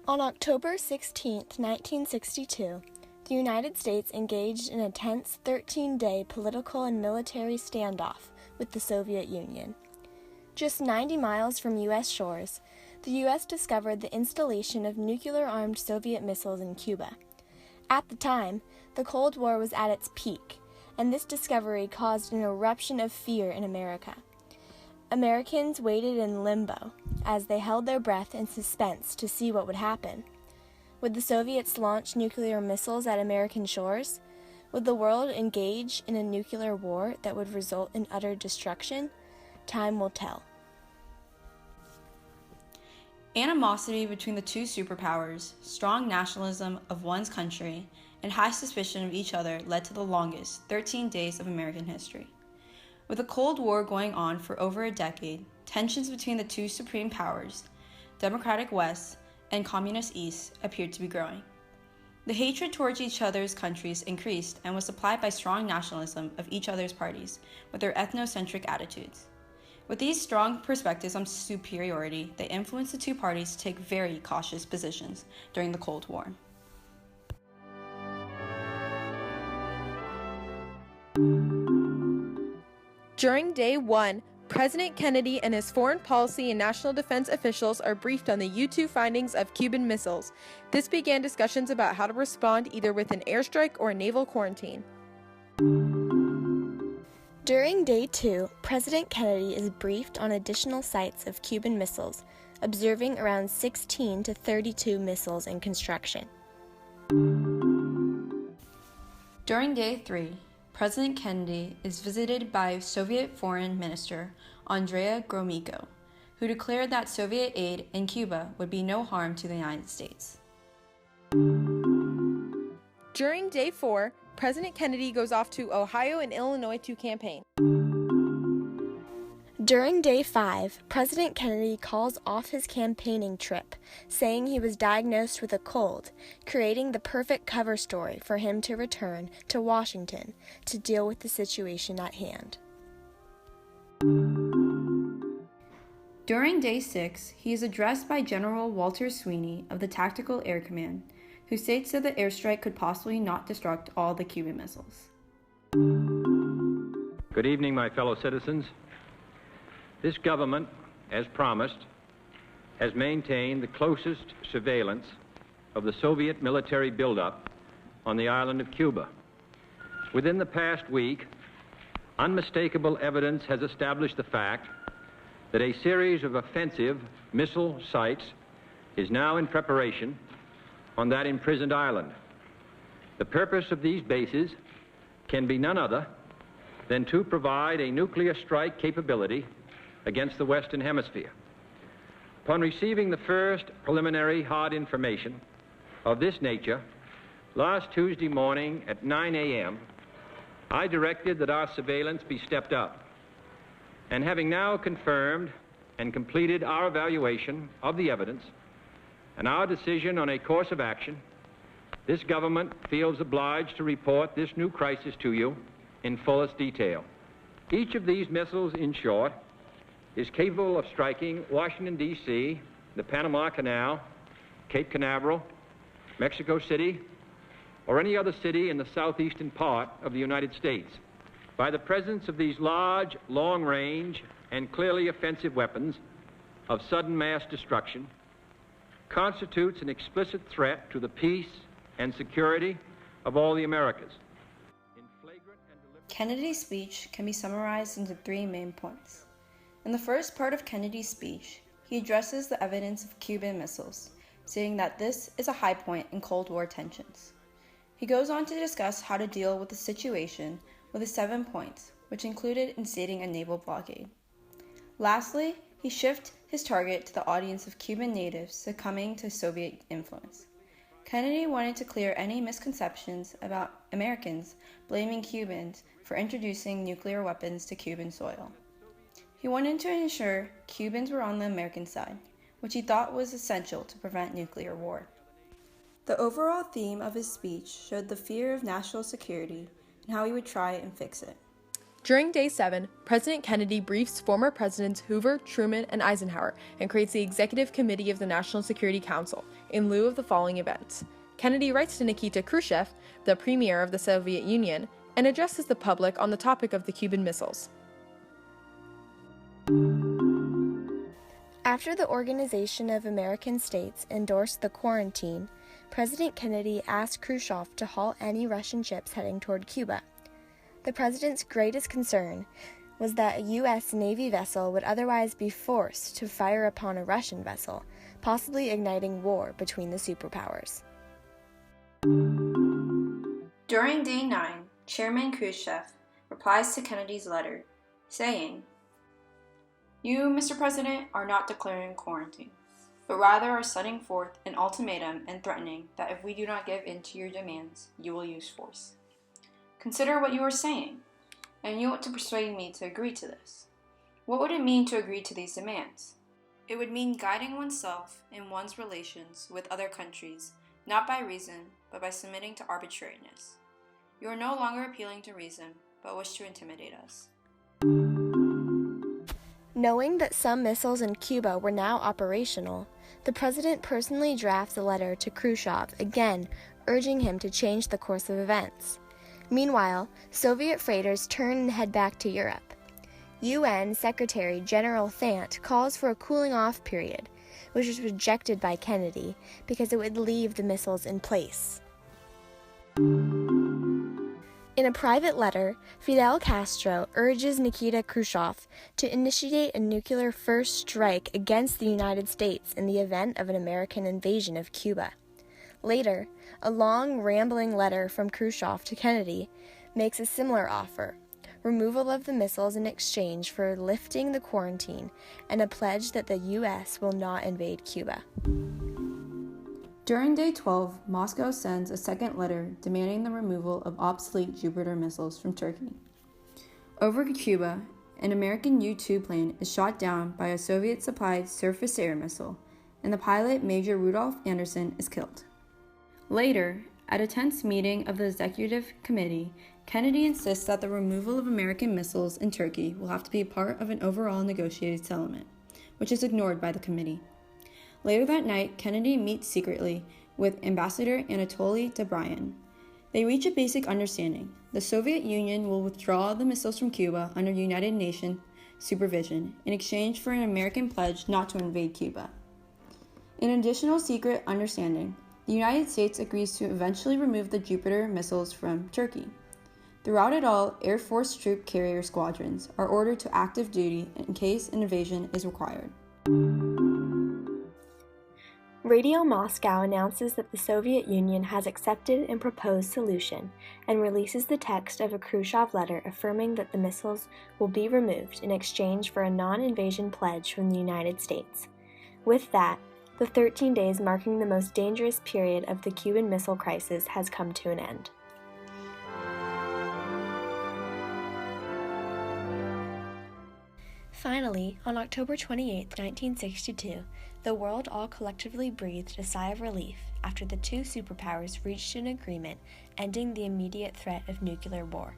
On October 16, 1962, the United States engaged in a tense 13-day political and military standoff with the Soviet Union. Just 90 miles from U.S. shores, the U.S. discovered the installation of nuclear-armed Soviet missiles in Cuba. At the time, the Cold War was at its peak, and this discovery caused an eruption of fear in America. Americans waited in limbo as they held their breath in suspense to see what would happen. Would the Soviets launch nuclear missiles at American shores? Would the world engage in a nuclear war that would result in utter destruction? Time will tell. Animosity between the two superpowers, strong nationalism of one's country, and high suspicion of each other led to the longest 13 days of American history. With the Cold War going on for over a decade, tensions between the two supreme powers, Democratic West and Communist East, appeared to be growing. The hatred towards each other's countries increased and was supplied by strong nationalism of each other's parties with their ethnocentric attitudes. With these strong perspectives on superiority, they influenced the two parties to take very cautious positions during the Cold War. During Day 1, President Kennedy and his foreign policy and national defense officials are briefed on the U-2 findings of Cuban missiles. This began discussions about how to respond either with an airstrike or a naval quarantine. During Day 2, President Kennedy is briefed on additional sites of Cuban missiles, observing around 16 to 32 missiles in construction. During Day 3, President Kennedy is visited by Soviet Foreign Minister Andrei Gromyko, who declared that Soviet aid in Cuba would be no harm to the United States. During Day 4, President Kennedy goes off to Ohio and Illinois to campaign. During Day 5, President Kennedy calls off his campaigning trip, saying he was diagnosed with a cold, creating the perfect cover story for him to return to Washington to deal with the situation at hand. During Day 6, he is addressed by General Walter Sweeney of the Tactical Air Command, who states that the airstrike could possibly not destruct all the Cuban missiles. Good evening, my fellow citizens. This government, as promised, has maintained the closest surveillance of the Soviet military buildup on the island of Cuba. Within the past week, unmistakable evidence has established the fact that a series of offensive missile sites is now in preparation on that imprisoned island. The purpose of these bases can be none other than to provide a nuclear strike capability against the Western Hemisphere. Upon receiving the first preliminary hard information of this nature, last Tuesday morning at 9 a.m., I directed that our surveillance be stepped up. And having now confirmed and completed our evaluation of the evidence and our decision on a course of action, this government feels obliged to report this new crisis to you in fullest detail. Each of these missiles, in short, is capable of striking Washington, D.C., the Panama Canal, Cape Canaveral, Mexico City, or any other city in the southeastern part of the United States. By the presence of these large, long-range, and clearly offensive weapons of sudden mass destruction, constitutes an explicit threat to the peace and security of all the Americas. Kennedy's speech can be summarized into 3 main points. In the first part of Kennedy's speech, he addresses the evidence of Cuban missiles, stating that this is a high point in Cold War tensions. He goes on to discuss how to deal with the situation with the 7 points, which included instating a naval blockade. Lastly, he shifted his target to the audience of Cuban natives succumbing to Soviet influence. Kennedy wanted to clear any misconceptions about Americans blaming Cubans for introducing nuclear weapons to Cuban soil. He wanted to ensure Cubans were on the American side, which he thought was essential to prevent nuclear war. The overall theme of his speech showed the fear of national security and how he would try and fix it. During Day 7, President Kennedy briefs former Presidents Hoover, Truman, and Eisenhower and creates the Executive Committee of the National Security Council in lieu of the following events. Kennedy writes to Nikita Khrushchev, the premier of the Soviet Union, and addresses the public on the topic of the Cuban missiles. After the Organization of American States endorsed the quarantine, President Kennedy asked Khrushchev to halt any Russian ships heading toward Cuba. The president's greatest concern was that a U.S. Navy vessel would otherwise be forced to fire upon a Russian vessel, possibly igniting war between the superpowers. During Day 9, Chairman Khrushchev replies to Kennedy's letter, saying, "You, Mr. President, are not declaring quarantine, but rather are setting forth an ultimatum and threatening that if we do not give in to your demands, you will use force. Consider what you are saying, and you want to persuade me to agree to this. What would it mean to agree to these demands? It would mean guiding oneself in one's relations with other countries, not by reason, but by submitting to arbitrariness. You are no longer appealing to reason, but wish to intimidate us." Knowing that some missiles in Cuba were now operational, the president personally drafts a letter to Khrushchev, again urging him to change the course of events. Meanwhile, Soviet freighters turn and head back to Europe. UN Secretary General Thant calls for a cooling-off period, which was rejected by Kennedy because it would leave the missiles in place. In a private letter, Fidel Castro urges Nikita Khrushchev to initiate a nuclear first strike against the United States in the event of an American invasion of Cuba. Later, a long, rambling letter from Khrushchev to Kennedy makes a similar offer: removal of the missiles in exchange for lifting the quarantine and a pledge that the U.S. will not invade Cuba. During Day 12, Moscow sends a second letter demanding the removal of obsolete Jupiter missiles from Turkey. Over Cuba, an American U-2 plane is shot down by a Soviet-supplied surface-to-air missile, and the pilot, Major Rudolf Anderson, is killed. Later, at a tense meeting of the Executive Committee, Kennedy insists that the removal of American missiles in Turkey will have to be part of an overall negotiated settlement, which is ignored by the committee. Later that night, Kennedy meets secretly with Ambassador Anatoly Dobryan. They reach a basic understanding. The Soviet Union will withdraw the missiles from Cuba under United Nations supervision in exchange for an American pledge not to invade Cuba. In an additional secret understanding, the United States agrees to eventually remove the Jupiter missiles from Turkey. Throughout it all, Air Force troop carrier squadrons are ordered to active duty in case an invasion is required. Radio Moscow announces that the Soviet Union has accepted and proposed solution and releases the text of a Khrushchev letter affirming that the missiles will be removed in exchange for a non-invasion pledge from the United States. With that, the 13 days marking the most dangerous period of the Cuban Missile Crisis has come to an end. Finally, on October 28, 1962, the world all collectively breathed a sigh of relief after the two superpowers reached an agreement ending the immediate threat of nuclear war.